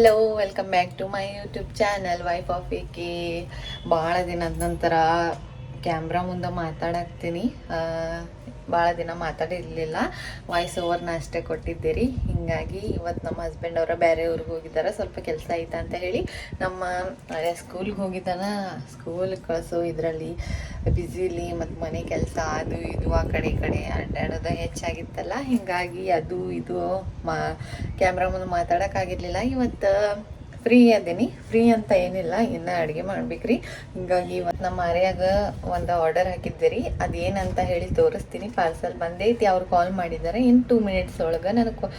Hello, welcome back to my YouTube channel wife of AK. ಭಾಳ ದಿನದ ನಂತರ camera ಮುಂದೆ ಮಾತಾಡಾಕ್ತೀನಿ. ಭಾಳ ದಿನ ಮಾತಾಡಿರಲಿಲ್ಲ, ವಾಯ್ಸ್ ಓವರ್ನ ಅಷ್ಟೇ ಕೊಟ್ಟಿದ್ದೀರಿ. ಹೀಗಾಗಿ ಇವತ್ತು ನಮ್ಮ ಹಸ್ಬೆಂಡ್ ಅವರ ಬೇರೆ ಊರಿಗೆ ಹೋಗಿದ್ದಾರೆ, ಸ್ವಲ್ಪ ಕೆಲಸ ಐತೆ ಅಂತ ಹೇಳಿ. ನಮ್ಮ ಸ್ಕೂಲ್ಗೆ ಹೋಗಿದ್ದಾನ. ಸ್ಕೂಲ್ ಕಳಿಸೋ ಇದರಲ್ಲಿ ಬ್ಯುಸಿಲಿ ಮತ್ತು ಮನೆ ಕೆಲಸ ಅದು ಇದು ಆ ಕಡೆ ಈ ಕಡೆ ಅಡ್ಡಾಡೋದು ಹೆಚ್ಚಾಗಿತ್ತಲ್ಲ. ಹೀಗಾಗಿ ಅದು ಇದು ಕ್ಯಾಮ್ರಾ ಮುಂದೆ ಮಾತಾಡೋಕ್ಕಾಗಿರಲಿಲ್ಲ. ಇವತ್ತು ಫ್ರೀ ಅದೇನಿ. ಫ್ರೀ ಅಂತ ಏನಿಲ್ಲ, ಇನ್ನು ಅಡುಗೆ ಮಾಡ್ಬೇಕ್ರಿ. ಹಿಂಗಾಗಿ ಇವತ್ತು ನಮ್ಮ ಮರ್ಯಾಗ ಒಂದು ಆರ್ಡರ್ ಹಾಕಿದ್ದೀರಿ. ಅದೇನಂತ ಹೇಳಿ ತೋರಿಸ್ತೀನಿ. ಪಾರ್ಸಲ್ ಬಂದೈತಿ, ಅವ್ರು ಕಾಲ್ ಮಾಡಿದ್ದಾರೆ. ಇನ್ನು 2 ಮಿನಿಟ್ಸ್ ಒಳಗೆ ನನಗೆ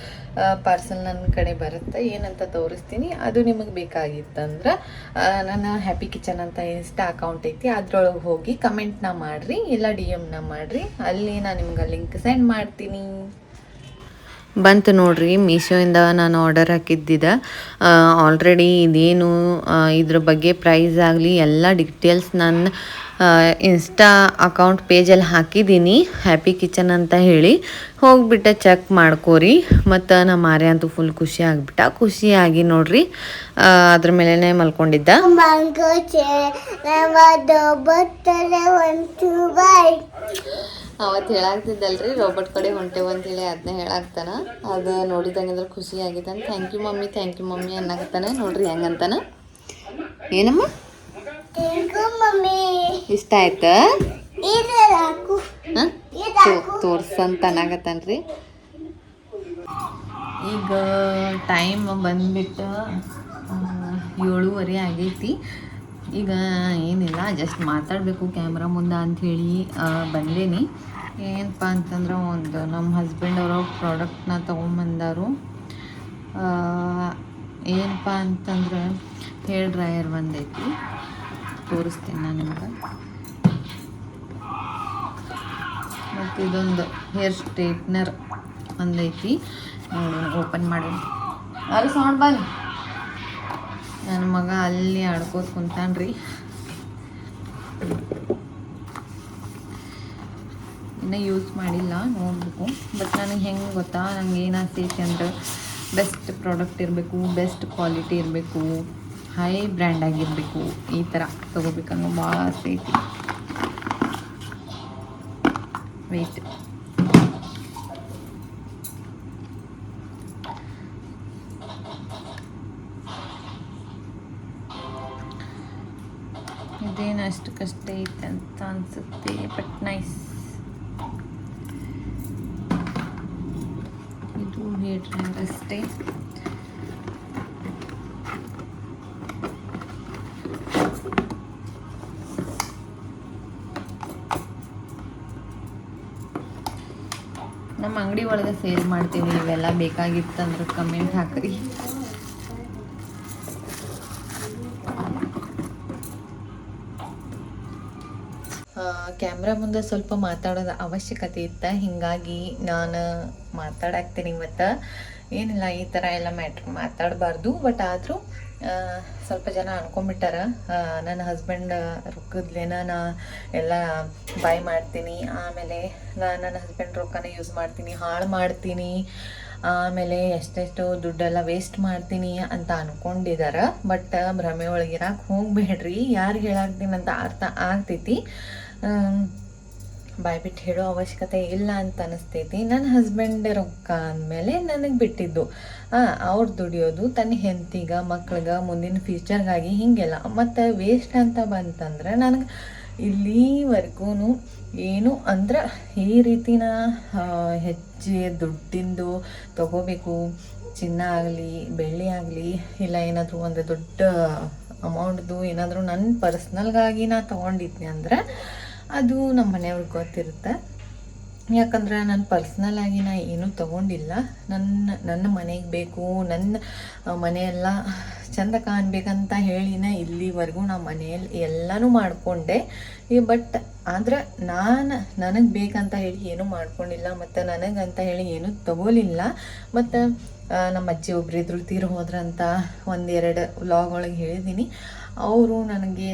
ಪಾರ್ಸಲ್ ನನ್ನ ಕಡೆ ಬರುತ್ತೆ. ಏನಂತ ತೋರಿಸ್ತೀನಿ. ಅದು ನಿಮಗೆ ಬೇಕಾಗಿತ್ತಂದ್ರೆ ನನ್ನ ಹ್ಯಾಪಿ ಕಿಚನ್ ಅಂತ ಇನ್ಸ್ಟಾ ಅಕೌಂಟ್ ಐತಿ, ಅದ್ರೊಳಗೆ ಹೋಗಿ ಕಮೆಂಟ್ನ ಮಾಡಿರಿ, ಇಲ್ಲ DM ಮಾಡಿರಿ. ಅಲ್ಲಿ ನಾನು ನಿಮ್ಗೆ ಲಿಂಕ್ ಸೆಂಡ್ ಮಾಡ್ತೀನಿ. ಬಂತು ನೋಡ್ರಿ, ಮೀಶೋಯಿಂದ ನಾನು ಆರ್ಡರ್ ಹಾಕಿದ್ದಿದ್ದೆ. ಆಲ್ರೆಡಿ ಇದೇನು ಇದ್ರ ಬಗ್ಗೆ ಪ್ರೈಸ್ ಆಗಲಿ ಎಲ್ಲ ಡೀಟೇಲ್ಸ್ ನಾನು ಇನ್ಸ್ಟಾ ಅಕೌಂಟ್ ಪೇಜಲ್ಲಿ ಹಾಕಿದ್ದೀನಿ, ಹ್ಯಾಪಿ ಕಿಚನ್ ಅಂತ ಹೇಳಿ. ಹೋಗ್ಬಿಟ್ಟು ಚೆಕ್ ಮಾಡ್ಕೋರಿ. ಮತ್ತು ನಮ್ಮ ಮಾರ್ಯ ಅಂತೂ ಫುಲ್ ಖುಷಿ ಆಗಿಬಿಟ್ಟ. ಖುಷಿಯಾಗಿ ನೋಡ್ರಿ ಅದ್ರ ಮೇಲೇ ಮಲ್ಕೊಂಡಿದ್ದ. ಅವತ್ತು ಹೇಳಾಗ್ತಿದ್ದಲ್ರಿ, ರೋಬೋಟ್ ಕಡೆ ಹೊಂಟೇವು ಅಂತೇಳಿ ಅದನ್ನ ಹೇಳಾಗ್ತಾನ. ಅದು ನೋಡಿದಂಗಂದ್ರೆ ಖುಷಿ ಆಗಿದೆ ಅಂತ ಥ್ಯಾಂಕ್ ಯು ಮಮ್ಮಿ ಅನ್ನಕತ್ತಾನೆ. ನೋಡ್ರಿ ಹೆಂಗಂತಾನ. ಏನಮ್ಮ ಇಷ್ಟ ಆಯ್ತಾ? ತೋರ್ಸಂತ ಅನ್ನಕತ್ತಾನ್ರಿ. ಈಗ ಟೈಮ್ ಬಂದ್ಬಿಟ್ಟು 7:30 ಆಗೈತಿ. ಈಗ ಏನಿಲ್ಲ, ಜಸ್ಟ್ ಮಾತಾಡಬೇಕು ಕ್ಯಾಮ್ರಾ ಮುಂದೆ ಅಂಥೇಳಿ ಬಂದೇನಿ. ಏನಪ್ಪ ಅಂತಂದ್ರೆ ಒಂದು ನಮ್ಮ ಹಸ್ಬೆಂಡ್ ಅವರು ಪ್ರಾಡಕ್ಟ್ನ ತೊಗೊಂಬಂದಾರು. ಏನಪ್ಪ ಅಂತಂದ್ರೆ ಹೇರ್ ಡ್ರೈಯರ್ ಬಂದೈತಿ, ತೋರಿಸ್ತೀನಿ ನಾನು ನಿಮ್ಗೆ. ಮತ್ತು ಇದೊಂದು ಹೇರ್ ಸ್ಟ್ರೈಟ್ನರ್ ಒಂದೈತಿ. ನೋಡಿ, ಓಪನ್ ಮಾಡಿ. ಯಾರು ಸೌಂಡ್ ಬಂದು ನನ್ನ ಮಗ ಅಲ್ಲಿ ಆಡ್ಕೋತ ಕುಂತಾನ್ರಿ. ಇನ್ನೂ ಯೂಸ್ ಮಾಡಿಲ್ಲ, ನೋಡಬೇಕು. ಬಟ್ ನನಗೆ ಹೆಂಗೆ ಗೊತ್ತಾ, ನಂಗೆ ಏನಾಗ್ತೈತಿ ಅಂದ್ರೆ ಬೆಸ್ಟ್ ಪ್ರಾಡಕ್ಟ್ ಇರಬೇಕು, ಬೆಸ್ಟ್ ಕ್ವಾಲಿಟಿ ಇರಬೇಕು, ಹೈ ಬ್ರ್ಯಾಂಡ್ ಆಗಿರಬೇಕು. ಈ ಥರ ತೊಗೋಬೇಕನ್ನೋ ಭಾಳ ಆಗ್ತೈತಿ. ವೆಯ್ಟ್, ಇದೇನು ಅಷ್ಟಕ್ಕಷ್ಟೇ ಐತೆ ಅಂತ ಅನಿಸುತ್ತೆ, ಬಟ್ ನೈಸ್. ಇದು ಹೇರ್ ಡ್ರೈಯರ್ ಅಷ್ಟೇ. ನಮ್ಮ ಅಂಗಡಿ ಒಳಗೆ ಸೇಲ್ ಮಾಡ್ತೀವಿ. ಇವೆಲ್ಲ ಬೇಕಾಗಿತ್ತಂದ್ರೆ ಕಮೆಂಟ್ ಹಾಕ್ರಿ. ಕ್ಯಾಮ್ರಾ ಮುಂದೆ ಸ್ವಲ್ಪ ಮಾತಾಡೋದು ಅವಶ್ಯಕತೆ ಇತ್ತು, ಹೀಗಾಗಿ ನಾನು ಮಾತಾಡಾಕ್ತೀನಿ ಇವತ್ತು. ಏನಿಲ್ಲ, ಈ ಥರ ಎಲ್ಲ ಮಾತಾಡಬಾರ್ದು. ಬಟ್ ಆದರೂ ಸ್ವಲ್ಪ ಜನ ಅನ್ಕೊಂಬಿಟ್ಟಾರ ನನ್ನ ಹಸ್ಬೆಂಡ್ ರೊಕ್ಕದ್ಲೇನ ನಾ ಎಲ್ಲ ಬೈ ಮಾಡ್ತೀನಿ, ಆಮೇಲೆ ನನ್ನ ಹಸ್ಬೆಂಡ್ ರೊಕ್ಕನ ಯೂಸ್ ಮಾಡ್ತೀನಿ, ಹಾಳು ಮಾಡ್ತೀನಿ, ಆಮೇಲೆ ಎಷ್ಟೆಷ್ಟು ದುಡ್ಡೆಲ್ಲ ವೇಸ್ಟ್ ಮಾಡ್ತೀನಿ ಅಂತ ಅಂದ್ಕೊಂಡಿದ್ದಾರೆ. ಬಟ್ ಭ್ರಮೆ ಒಳಗಿರಾಕೆ ಹೋಗ್ಬೇಡ್ರಿ. ಯಾರು ಹೇಳಾಕ್ತೀನಿ ಅಂತ ಅರ್ಥ ಆಗ್ತೈತಿ. ಬಾಯ್ಬಿಟ್ಟು ಹೇಳೋ ಅವಶ್ಯಕತೆ ಇಲ್ಲ ಅಂತ ಅನಿಸ್ತೈತಿ. ನನ್ನ ಹಸ್ಬೆಂಡ್ ರೊಕ್ಕ ಅಂದಮೇಲೆ ನನಗೆ ಬಿಟ್ಟಿದ್ದು. ಅವ್ರು ದುಡಿಯೋದು ತನ್ನ ಹೆಂಡತಿಗೆ, ಮಕ್ಳಿಗೆ, ಮುಂದಿನ ಫ್ಯೂಚರ್ಗಾಗಿ ಹೀಗೆಲ್ಲ. ಮತ್ತು ವೇಸ್ಟ್ ಅಂತ ಬಂತಂದ್ರೆ ನನಗೆ ಇಲ್ಲಿವರೆಗೂ ಏನು ಅಂದ್ರೆ ಈ ರೀತಿನ ಹೆಚ್ಚು ದುಡ್ಡಿಂದು ತೊಗೋಬೇಕು, ಚಿನ್ನ ಆಗಲಿ ಬೆಳ್ಳಿ ಆಗಲಿ, ಇಲ್ಲ ಏನಾದರೂ ಒಂದು ದೊಡ್ಡ ಅಮೌಂಟ್ದು ಏನಾದರೂ ನನ್ನ ಪರ್ಸ್ನಲ್ಗಾಗಿ ನಾ ತೊಗೊಂಡಿದ್ನಿ ಅಂದ್ರೆ ಅದು ನಮ್ಮ ಮನೆಯವ್ರಿಗೆ ಗೊತ್ತಿರುತ್ತೆ. ಯಾಕಂದ್ರೆ ನಾನು ಪರ್ಸ್ನಲಾಗಿ ನಾ ಏನೂ ತೊಗೊಂಡಿಲ್ಲ. ನನ್ನ ಮನೆಗೆ ಬೇಕು, ನನ್ನ ಮನೆಯೆಲ್ಲ ಚಂದ ಕಾಣಬೇಕಂತ ಹೇಳಿನ ಇಲ್ಲಿವರೆಗೂ ನಾ ಮನೆಯಲ್ಲಿ ಎಲ್ಲನೂ ಮಾಡಿಕೊಂಡೆ. ಬಟ್ ಆದರೆ ನನಗೆ ಬೇಕಂತ ಹೇಳಿ ಏನೂ ಮಾಡ್ಕೊಂಡಿಲ್ಲ, ಮತ್ತು ನನಗಂತ ಹೇಳಿ ಏನೂ ತೊಗೋಲಿಲ್ಲ. ಮತ್ತು ನಮ್ಮ ಅಜ್ಜಿ ಒಬ್ಬರಿದ್ರು ತೀರು ಹೋದ್ರಂತ 1-2 ವ್ಲಾಗ್ ಒಳಗೆ ಹೇಳಿದ್ದೀನಿ. ಅವರು ನನಗೆ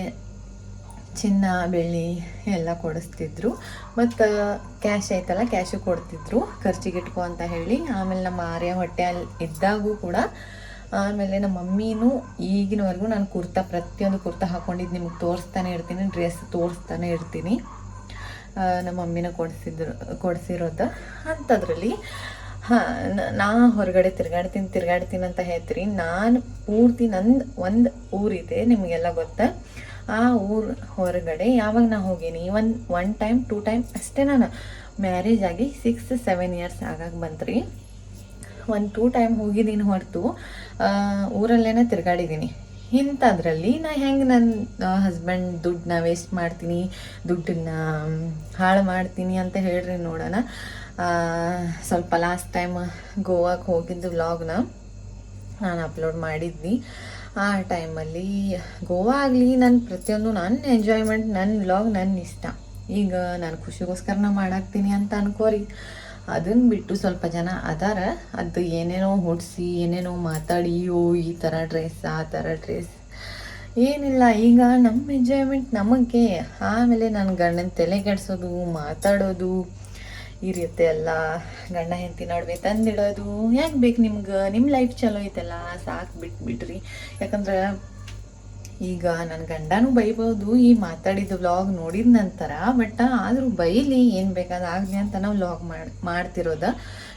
ಚಿನ್ನ ಬೆಳ್ಳಿ ಎಲ್ಲ ಕೊಡಿಸ್ತಿದ್ರು, ಮತ್ತು ಕ್ಯಾಶ್ ಐತಲ್ಲ ಕ್ಯಾಶು ಕೊಡ್ತಿದ್ರು ಖರ್ಚಿಗೆ ಇಟ್ಕೊ ಅಂತ ಹೇಳಿ. ಆಮೇಲೆ ನಮ್ಮ ಆರ್ಯ ಹೊಟ್ಟೆಯಲ್ಲಿ ಇದ್ದಾಗೂ ಕೂಡ ಆಮೇಲೆ ನಮ್ಮ ಮಮ್ಮಿನೂ ಈಗಿನವರೆಗೂ ನಾನು ಪ್ರತಿಯೊಂದು ಕುರ್ತಾ ಹಾಕ್ಕೊಂಡಿದ್ದು ನಿಮಗೆ ತೋರಿಸ್ತಾನೆ ಇರ್ತೀನಿ, ಡ್ರೆಸ್ ತೋರಿಸ್ತಾನೆ ಇರ್ತೀನಿ. ನಮ್ಮ ಮಮ್ಮಿನ ಕೊಡಿಸಿರೋದು ಅಂಥದ್ರಲ್ಲಿ ನಾ ಹೊರಗಡೆ ತಿರ್ಗಾಡ್ತೀನಿ ಅಂತ ಹೇಳ್ತೀರಿ. ನಾನು ಪೂರ್ತಿ ನಂದು ಒಂದು ಊರಿದೆ, ನಿಮಗೆಲ್ಲ ಗೊತ್ತಾ. ಆ ಊರು ಹೊರಗಡೆ ಯಾವಾಗ ನಾ ಹೋಗೀನಿ, ಒನ್ ಟೈಮ್ 2 ಟೈಮ್ ಅಷ್ಟೇ. ನಾನು ಮ್ಯಾರೇಜ್ ಆಗಿ 6-7 ಇಯರ್ಸ್ ಬಂತ್ರಿ. 1-2 ಟೈಮ್ ಹೋಗಿದ್ದೀನಿ ಹೊರತು ಊರಲ್ಲೇ ತಿರ್ಗಾಡಿದ್ದೀನಿ. ಇಂಥದ್ರಲ್ಲಿ ನಾ ಹೆಂಗೆ ನನ್ನ ಹಸ್ಬೆಂಡ್ ದುಡ್ಡನ್ನ ವೇಸ್ಟ್ ಮಾಡ್ತೀನಿ, ದುಡ್ಡನ್ನ ಹಾಳು ಮಾಡ್ತೀನಿ ಅಂತ ಹೇಳ್ರಿ ನೋಡೋಣ. ಸ್ವಲ್ಪ ಲಾಸ್ಟ್ ಟೈಮ್ ಗೋವಾಕ್ಕೆ ಹೋಗಿದ್ದು ವ್ಲಾಗ್ನ ನಾನು ಅಪ್ಲೋಡ್ ಮಾಡಿದ್ನಿ. ಆ ಟೈಮಲ್ಲಿ ಗೋವಾ ಆಗಲಿ ನನ್ನ ಪ್ರತಿಯೊಂದು ನನ್ನ ಎಂಜಾಯ್ಮೆಂಟ್, ನನ್ನ ವ್ಲಾಗ್ ನನ್ನ ಇಷ್ಟ. ಈಗ ನಾನು ಖುಷಿಗೋಸ್ಕರ ಮಾಡಾಕ್ತೀನಿ ಅಂತ ಅನ್ಕೋರಿ. ಅದನ್ನು ಬಿಟ್ಟು ಸ್ವಲ್ಪ ಜನ ಅದಾರ ಅದು ಏನೇನೋ ಹೊಡ್ಸಿ ಏನೇನೋ ಮಾತಾಡಿ ಈ ಥರ ಡ್ರೆಸ್ ಆ ಥರ ಡ್ರೆಸ್ ಏನಿಲ್ಲ. ಈಗ ನಮ್ಮ ಎಂಜಾಯ್ಮೆಂಟ್ ನಮಗೆ. ಆಮೇಲೆ ನನ್ನ ಗಂಡನ ತಲೆ ಕೆಡಿಸೋದು, ಮಾತಾಡೋದು ಈ ರೀತಿ ಎಲ್ಲ ಗಂಡ ಹೆಂಡತಿ ನಡುವೆ ತಂದಿಡೋದು ಯಾಕೆ ಬೇಕು ನಿಮ್ಗೆ? ನಿಮ್ಮ ಲೈಫ್ ಚಲೋ ಐತಲ್ಲ, ಸಾಕು ಬಿಟ್ಬಿಡ್ರಿ. ಯಾಕಂದ್ರೆ ಈಗ ನನ್ನ ಗಂಡನೂ ಬೈಬೋದು ಈ ಮಾತಾಡಿದ್ದು ವ್ಲಾಗ್ ನೋಡಿದ ನಂತರ. ಬಟ್ ಆದರೂ ಬೈಲಿ, ಏನು ಬೇಕಾದಾಗಲಿ ಅಂತ ನಾವು ವ್ಲಾಗ್ ಮಾಡ್ತಿರೋದು.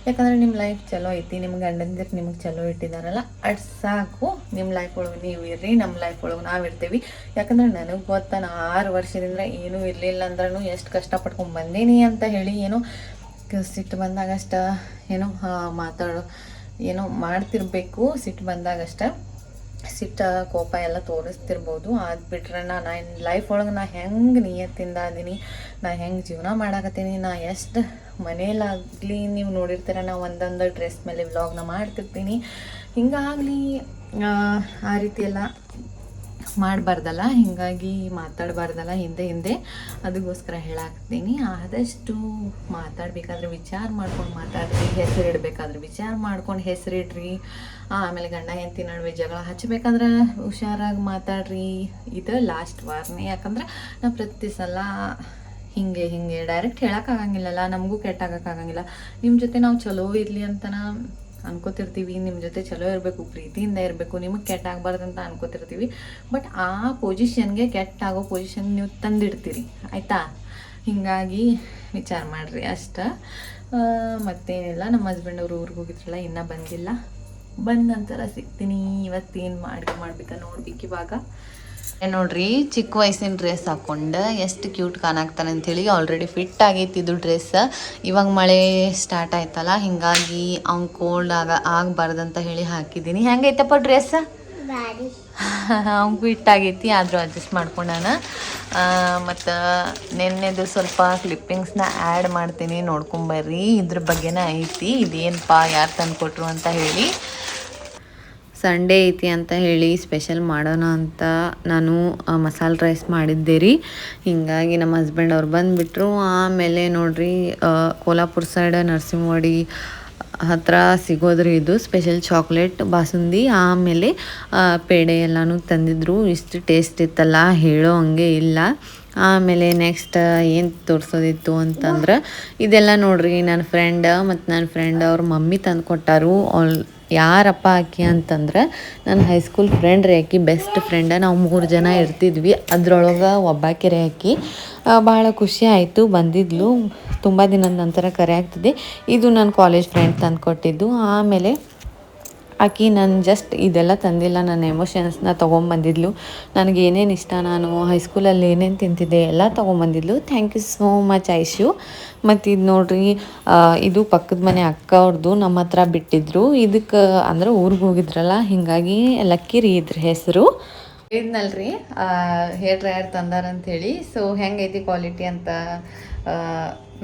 ಯಾಕಂದರೆ ನಿಮ್ಮ ಲೈಫ್ ಚಲೋ ಐತಿ, ನಿಮ್ಮ ಗಂಡಂದಿರು ನಿಮಗೆ ಚಲೋ ಇಟ್ಟಿದ್ದಾರಲ್ಲ, ಅಷ್ಟು ಸಾಕು. ನಿಮ್ಮ ಲೈಫ್ ಒಳಗೆ ನೀವು ಇರ್ರಿ, ನಮ್ಮ ಲೈಫ್ ಒಳಗೆ ನಾವು ಇರ್ತೀವಿ. ಯಾಕಂದ್ರೆ ನನಗೆ ಗೊತ್ತಾ, ನಾ 6 ವರ್ಷದಿಂದ ಏನೂ ಇರಲಿಲ್ಲ ಅಂದ್ರೂ ಎಷ್ಟು ಕಷ್ಟಪಟ್ಕೊಂಡು ಬಂದೀನಿ ಅಂತ ಹೇಳಿ. ಏನೋ ಸಿಟ್ಟು ಬಂದಾಗಷ್ಟ ಏನೋ ಏನೋ ಮಾಡ್ತಿರ್ಬೇಕು. ಸಿಟ್ಟು ಬಂದಾಗಷ್ಟ ಸಿಟ್ಟು ಕೋಪ ಎಲ್ಲ ತೋರಿಸ್ತಿರ್ಬೋದು. ಅದು ಬಿಟ್ರೆ ನಾನು ಲೈಫ್ ಒಳಗೆ ನಾ ಹೆಂಗೆ ನಿಯತ್ತಿಂದ ಅದೀನಿ, ನಾ ಹೆಂಗೆ ಜೀವನ ಮಾಡಾಕತ್ತೀನಿ, ನಾ ಎಷ್ಟು ಮನೇಲಾಗಲಿ ನೀವು ನೋಡಿರ್ತೀರ, ನಾ ಒಂದೊಂದು ಡ್ರೆಸ್ ಮೇಲೆ ವ್ಲಾಗ್ನ ಮಾಡ್ತಿರ್ತೀನಿ. ಹಿಂಗಾಗಲಿ ಆ ರೀತಿ ಎಲ್ಲ ಮಾಡಬಾರ್ದಲ್ಲ, ಹೀಗಾಗಿ ಮಾತಾಡಬಾರ್ದಲ್ಲ ಹಿಂದೆ. ಅದಕ್ಕೋಸ್ಕರ ಹೇಳಾಕ್ತೀನಿ. ಆದಷ್ಟು ಮಾತಾಡಬೇಕಾದ್ರೆ ವಿಚಾರ ಮಾಡ್ಕೊಂಡು ಮಾತಾಡ್ರಿ, ಹೆಸರಿಡ್ಬೇಕಾದ್ರೆ ವಿಚಾರ ಮಾಡ್ಕೊಂಡು ಹೆಸರಿಡ್ರಿ. ಆಮೇಲೆ ಗಂಡ ಹೆಂಡತಿ ನಡುವೆ ಜಗಳ ಹಚ್ಚಬೇಕಾದ್ರೆ ಹುಷಾರಾಗಿ ಮಾತಾಡ್ರಿ. ಇದು ಲಾಸ್ಟ್ ವಾರ್ನೇ. ಯಾಕಂದ್ರೆ ನಾವು ಪ್ರತಿ ಸಲ ಹಿಂಗೆ ಡೈರೆಕ್ಟ್ ಹೇಳೋಕ್ಕಾಗಂಗಿಲ್ಲಲ್ಲ, ನಮಗೂ ಕೆಟ್ಟಾಗಕ್ಕಾಗಂಗಿಲ್ಲ. ನಿಮ್ಮ ಜೊತೆ ನಾವು ಚಲೋ ಇರಲಿ ಅಂತನ ಅನ್ಕೋತಿರ್ತೀವಿ, ನಿಮ್ಮ ಜೊತೆ ಚಲೋ ಇರಬೇಕು, ಪ್ರೀತಿಯಿಂದ ಇರಬೇಕು, ನಿಮಗೆ ಕೆಟ್ಟಾಗಬಾರ್ದು ಅಂತ ಅನ್ಕೋತಿರ್ತೀವಿ. ಬಟ್ ಆ ಪೊಸಿಷನ್ಗೆ ಕೆಟ್ಟಾಗೋ ಪೊಸಿಷನ್ ನೀವು ತಂದಿಡ್ತೀರಿ, ಆಯಿತಾ? ಹೀಗಾಗಿ ವಿಚಾರ ಮಾಡಿರಿ ಅಷ್ಟು. ಮತ್ತೇನಿಲ್ಲ. ನಮ್ಮ ಹಸ್ಬೆಂಡ್ ಅವರು ಊರಿಗೆ ಹೋಗಿದ್ರಲ್ಲ, ಇನ್ನೂ ಬಂದಿಲ್ಲ. ಬಂದ ನಂತರ ಸಿಗ್ತೀನಿ. ಇವತ್ತೇನು ಮಾಡ್ಬೇಕು ನೋಡ್ಬೇಕು. ಇವಾಗ ನೋಡ್ರಿ, ಚಿಕ್ಕ ವಯಸ್ಸಿನ ಡ್ರೆಸ್ ಹಾಕ್ಕೊಂಡು ಎಷ್ಟು ಕ್ಯೂಟ್ ಕಾಣಾಕ್ತಾನೆ ಅಂಥೇಳಿ ಆಲ್ರೆಡಿ ಫಿಟ್ ಆಗೈತಿ ಇದು ಡ್ರೆಸ್. ಇವಾಗ ಮಳೆ ಸ್ಟಾರ್ಟ್ ಆಯ್ತಲ್ಲ, ಹೀಗಾಗಿ ಅವ್ನು ಕೋಲ್ಡ್ ಆಗಬಾರ್ದಂತ ಹೇಳಿ ಹಾಕಿದ್ದೀನಿ. ಹೆಂಗೈತಪ್ಪ ಡ್ರೆಸ್? ಅವ್ನು ಫಿಟ್ ಆಗೈತಿ, ಆದರೂ ಅಡ್ಜಸ್ಟ್ ಮಾಡ್ಕೊಂಡಾನ. ಮತ್ತು ನೆನ್ನೆದು ಸ್ವಲ್ಪ ಕ್ಲಿಪ್ಪಿಂಗ್ಸ್ನ ಆ್ಯಡ್ ಮಾಡ್ತೀನಿ, ನೋಡ್ಕೊಂಬರ್ರಿ. ಇದ್ರ ಬಗ್ಗೆನೇ ಐತಿ, ಇದೇನಪ್ಪ ಯಾರು ತಂದು ಕೊಟ್ಟರು ಅಂತ ಹೇಳಿ. ಸಂಡೇ ಐತಿ ಅಂತ ಹೇಳಿ ಸ್ಪೆಷಲ್ ಮಾಡೋಣ ಅಂತ ನಾನು ಮಸಾಲೆ ರೈಸ್ ಮಾಡಿದ್ದೆ ರೀ. ಹೀಗಾಗಿ ನಮ್ಮ ಹಸ್ಬೆಂಡ್ ಅವ್ರು ಬಂದುಬಿಟ್ರು. ಆಮೇಲೆ ನೋಡ್ರಿ, ಕೋಲ್ಹಾಪುರ ಸೈಡ್ ನರಸಿಂಹವಾಡಿ ಹತ್ರ ಸಿಗೋದ್ರಿ ಇದು ಸ್ಪೆಷಲ್ ಚಾಕ್ಲೇಟ್ ಬಾಸುಂದಿ. ಆಮೇಲೆ ಪೇಡೆ ಎಲ್ಲನೂ ತಂದಿದ್ರು. ಇಷ್ಟು ಟೇಸ್ಟ್ ಇತ್ತಲ್ಲ, ಹೇಳೋ ಹಂಗೆ ಇಲ್ಲ. ಆಮೇಲೆ ನೆಕ್ಸ್ಟ್ ಏನು ತೋರಿಸೋದಿತ್ತು ಅಂತಂದ್ರೆ ಇದೆಲ್ಲ ನೋಡ್ರಿ, ನನ್ನ ಫ್ರೆಂಡ್ ಅವ್ರ ಮಮ್ಮಿ ತಂದು ಕೊಟ್ಟಾರು. ಯಾರಪ್ಪ ಆಕಿ ಅಂತಂದ್ರೆ ನನ್ನ ಹೈಸ್ಕೂಲ್ ಫ್ರೆಂಡ್ ರೀ ಆಕಿ, ಬೆಸ್ಟ್ ಫ್ರೆಂಡ. ನಾವು 3 ಜನ ಇರ್ತಿದ್ವಿ, ಅದ್ರೊಳಗೆ ಒಬ್ಬಾಕಿ ರೀ ಆಕಿ. ಭಾಳ ಖುಷಿ ಆಯಿತು, ಬಂದಿದ್ಲು. ತುಂಬ ದಿನದ ನಂತರ ಕರೆ ಆಗ್ತಿದೆ. ಇದು ನನ್ನ ಕಾಲೇಜ್ ಫ್ರೆಂಡ್ ತಂದು ಕೊಟ್ಟಿದ್ದು. ಆಮೇಲೆ ಆಕಿ ನಾನು ಜಸ್ಟ್ ಇದೆಲ್ಲ ತಂದಿಲ್ಲ, ನನ್ನ ಎಮೋಷನ್ಸ್ನ ತೊಗೊಂಬಂದಿದ್ಲು. ನನಗೆ ಏನೇನು ಇಷ್ಟ, ನಾನು ಹೈಸ್ಕೂಲಲ್ಲಿ ಏನೇನು ತಿಂತಿದ್ದೆ ಎಲ್ಲ ತೊಗೊಂಬಂದಿದ್ಲು. Thank you so much Aishu. ಮತ್ತು ಇದು ನೋಡ್ರಿ, ಇದು ಪಕ್ಕದ ಮನೆ ಅಕ್ಕ ಅವ್ರದ್ದು, ನಮ್ಮ ಹತ್ರ ಬಿಟ್ಟಿದ್ರು. ಇದಕ್ಕೆ ಅಂದ್ರೆ ಊರಿಗೆ ಹೋಗಿದ್ರಲ್ಲ, ಹೀಗಾಗಿ ಲಕ್ಕಿ ರೀ ಇದ್ರ ಹೆಸರು. ಇದನ್ನಲ್ರಿ ಹೇರ್ ಡ್ರೈಯರ್ ತಂದಾರಂಥೇಳಿ. ಸೊ ಹೆಂಗೈತಿ ಕ್ವಾಲಿಟಿ ಅಂತ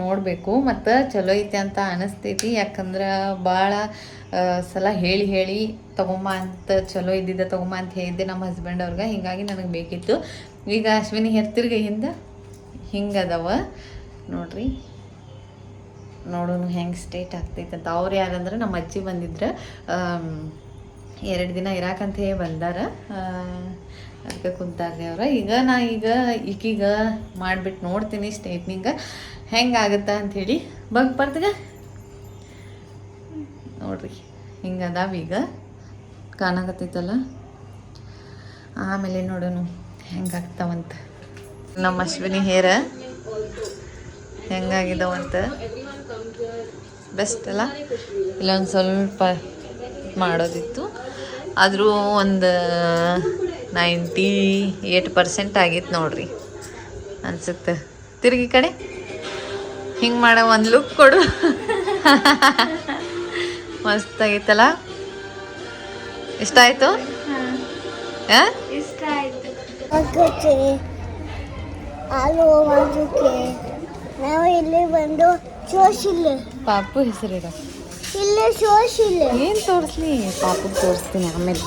ನೋಡಬೇಕು. ಮತ್ತು ಚಲೋ ಐತಿ ಅಂತ ಅನಿಸ್ತೈತಿ. ಯಾಕಂದ್ರೆ ಭಾಳ ಸಲ ಹೇಳಿ ತೊಗೊಂಬ ಅಂತ, ಚಲೋ ಇದ್ದಿದ್ದ ತೊಗೊಂಬ ಅಂತ ಹೇಳಿದ್ದೆ ನಮ್ಮ ಹಸ್ಬೆಂಡ್ ಅವ್ರಿಗೆ. ಹೀಗಾಗಿ ನನಗೆ ಬೇಕಿತ್ತು. ಈಗ ಅಶ್ವಿನಿ ಹೆರ್ತಿರ್ಗೆ ಹಿಂಗೆ ಅದಾವ ನೋಡ್ರಿ, ನೋಡೋಣ ಹೆಂಗೆ ಸ್ಟೇಟ್ ಆಗ್ತೈತೆ ಅಂತ. ಅವ್ರು ಯಾರಂದ್ರೆ ನಮ್ಮ ಅಜ್ಜಿ ಬಂದಿದ್ರೆ 2 ದಿನ ಇರಾಕಂತ ಹೇಳಿ ಬಂದಾರ. ಅದಕ್ಕೆ ಕುಂತಾರ್ರಿ ಅವ್ರ. ಈಗ ಈಗೀಗ ಮಾಡಿಬಿಟ್ಟು ನೋಡ್ತೀನಿ ಸ್ಟೇಟ್ನಿಂಗ ಹೆಂಗಾಗುತ್ತಾ ಅಂಥೇಳಿ. ಬರ್ತಗ ನೋಡ್ರಿ, ಹಿಂಗೆ ಅದಾವ. ಈಗ ಕಾಣಕತ್ತೈತಲ್ಲ. ಆಮೇಲೆ ನೋಡೋಣ ಹೆಂಗಾಗ್ತಾವಂತ ನಮ್ಮ ಅಶ್ವಿನಿ ಹೇರ ಹೆಂಗಾಗಿದ್ದಾವಂತ. ಬೆಸ್ಟ್ ಅಲ್ಲ. ಇಲ್ಲೊಂದು ಸ್ವಲ್ಪ ಮಾಡೋದಿತ್ತು, ಆದರೂ ಒಂದು 98% ಆಗಿತ್ತು ನೋಡ್ರಿ ಅನ್ಸುತ್ತೆ. ತಿರುಗಿ ಕಡೆ ಹಿಂಗೆ ಮಾಡೋ ಒಂದು ಲುಕ್ ಕೊಡು. ಮಸ್ತಾಗಿತ್ತಲ್ಲ. ಇಷ್ಟ ಆಯಿತು? ಇಷ್ಟ ಆಯ್ತು. ಅದಕ್ಕೆ ನಾವು ಇಲ್ಲಿ ಬಂದು ಶೋಷಿಲ್ಲ. ಪಾಪು ಹೆಸರಿಡ. ಇಲ್ಲ ಶೋಷಿಲ್ಲ. ಏನು ತೋರಿಸ್ಲಿ? ಪಾಪುಗೆ ತೋರಿಸ್ತೀನಿ ಆಮೇಲೆ.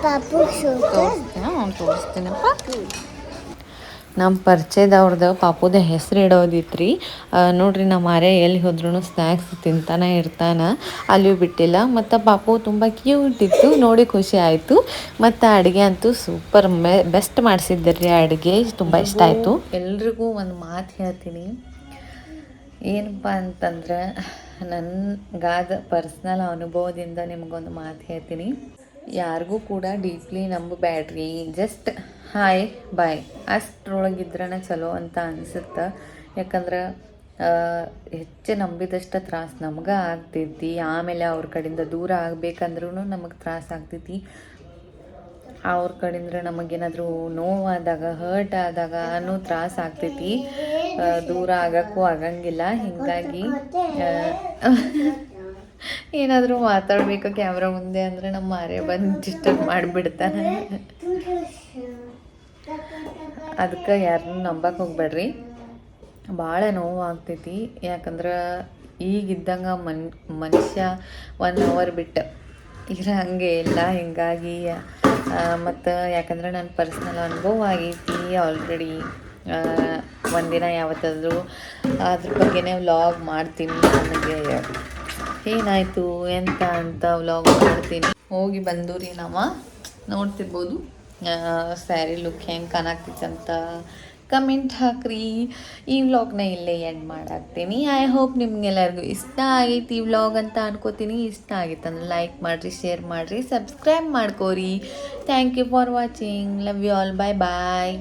ಪಾಪು ತೋರಿಸ್ತೀನಪ್ಪ. ನಮ್ಮ ಪರಿಚಯದವ್ರದ್ದು ಪಾಪುದ ಹೆಸರು ಇಡೋದಿತ್ತು ರೀ. ನೋಡ್ರಿ ನಮ್ಮ ಮಾರೇ ಎಲ್ಲಿ ಹೋದ್ರೂ ಸ್ನ್ಯಾಕ್ಸ್ ತಿಂತಾನೆ ಇರ್ತಾನೆ, ಅಲ್ಲಿಯೂ ಬಿಟ್ಟಿಲ್ಲ. ಮತ್ತು ಪಾಪು ತುಂಬ ಕ್ಯೂಟ್ ಇತ್ತು, ನೋಡಿ ಖುಷಿ ಆಯಿತು. ಮತ್ತು ಅಡುಗೆ ಅಂತೂ ಸೂಪರ್ ಬೆಸ್ಟ್ ಮಾಡಿಸಿದ್ರಿ. ಅಡುಗೆ ತುಂಬ ಇಷ್ಟ ಆಯಿತು. ಎಲ್ರಿಗೂ ಒಂದು ಮಾತು ಹೇಳ್ತೀನಿ, ಏನಪ್ಪ ಅಂತಂದ್ರೆ ನನಗಾದ ಪರ್ಸ್ನಲ್ ಅನುಭವದಿಂದ ನಿಮಗೊಂದು ಮಾತು ಹೇಳ್ತೀನಿ. ಯಾರಿಗೂ ಕೂಡ ಡೀಪ್ಲಿ ನಂಬಬೇಡ್ರಿ. ಜಸ್ಟ್ ಹಾಯ್ ಬಾಯ್ ಅಷ್ಟರೊಳಗಿದ್ರೇ ಚಲೋ ಅಂತ ಅನಿಸುತ್ತೆ. ಯಾಕಂದ್ರೆ ಹೆಚ್ಚು ನಂಬಿದಷ್ಟು ತ್ರಾಸು ನಮ್ಗೆ ಆಗ್ತೈತಿ. ಆಮೇಲೆ ಅವ್ರ ಕಡೆಯಿಂದ ದೂರ ಆಗಬೇಕಂದ್ರೂ ನಮಗೆ ತ್ರಾಸು ಆಗ್ತೈತಿ. ಅವ್ರ ಕಡೆಯಿಂದ ನಮಗೇನಾದರೂ ನೋವಾದಾಗ, ಹರ್ಟ್ ಆದಾಗ ಅನ್ನೋ ತ್ರಾಸು ಆಗ್ತೈತಿ. ದೂರ ಆಗೋಕ್ಕೂ ಆಗಂಗಿಲ್ಲ. ಹೀಗಾಗಿ ಏನಾದರೂ ಮಾತಾಡಬೇಕು ಕ್ಯಾಮ್ರಾ ಮುಂದೆ ಅಂದರೆ ನಮ್ಮ ಮಾರೇ ಬಂದು ಡಿಸ್ಟರ್ಬ್ ಮಾಡಿಬಿಡ್ತಾನೆ. ಅದಕ್ಕೆ ಯಾರನ್ನೂ ನಂಬಕ್ಕೆ ಹೋಗ್ಬೇಡ್ರಿ. ಭಾಳ ನೋವು ಆಗ್ತೈತಿ. ಯಾಕಂದ್ರೆ ಈಗಿದ್ದಂಗೆ ಮನುಷ್ಯ 1 hour ಬಿಟ್ಟು ಇರೋಂಗೆ ಇಲ್ಲ. ಹೀಗಾಗಿ ಮತ್ತು ಯಾಕಂದ್ರೆ ನನ್ನ ಪರ್ಸ್ನಲ್ ಅನುಭವ ಆಗೈತಿ ಆಲ್ರೆಡಿ. ಒಂದಿನ ಯಾವತ್ತಾದರೂ ಅದ್ರ ಬಗ್ಗೆನೇ ವ್ಲಾಗ್ ಮಾಡ್ತೀನಿ. ನನಗೆ ಏನಾಯಿತು ಎಂತ ಅಂತ ವ್ಲಾಗ್ ಮಾಡ್ತೀನಿ. ಹೋಗಿ ಬಂದು ರೀ ನಾವು ನೋಡ್ತಿರ್ಬೋದು ಸ್ಯಾರಿ ಲುಕ್ ಹೆಂಗೆ ಕಾಣಾಕ್ತಿತ್ತಂತ ಕಮೆಂಟ್ ಹಾಕ್ರಿ. ಈ ವ್ಲಾಗ್ನ ಇಲ್ಲೇ ಎಂಡ್ ಮಾಡಾಕ್ತೀನಿ. ಐ ಹೋಪ್ ನಿಮ್ಗೆಲ್ಲರಿಗೂ ಇಷ್ಟ ಆಗೈತಿ ಈ ವ್ಲಾಗ್ ಅಂತ ಅನ್ಕೋತೀನಿ. ಇಷ್ಟ ಆಗಿತ್ತು ಅಂದ್ರೆ ಲೈಕ್ ಮಾಡಿರಿ, ಶೇರ್ ಮಾಡಿರಿ, ಸಬ್ಸ್ಕ್ರೈಬ್ ಮಾಡ್ಕೋರಿ. Thank you for watching. Love you all. Bye bye.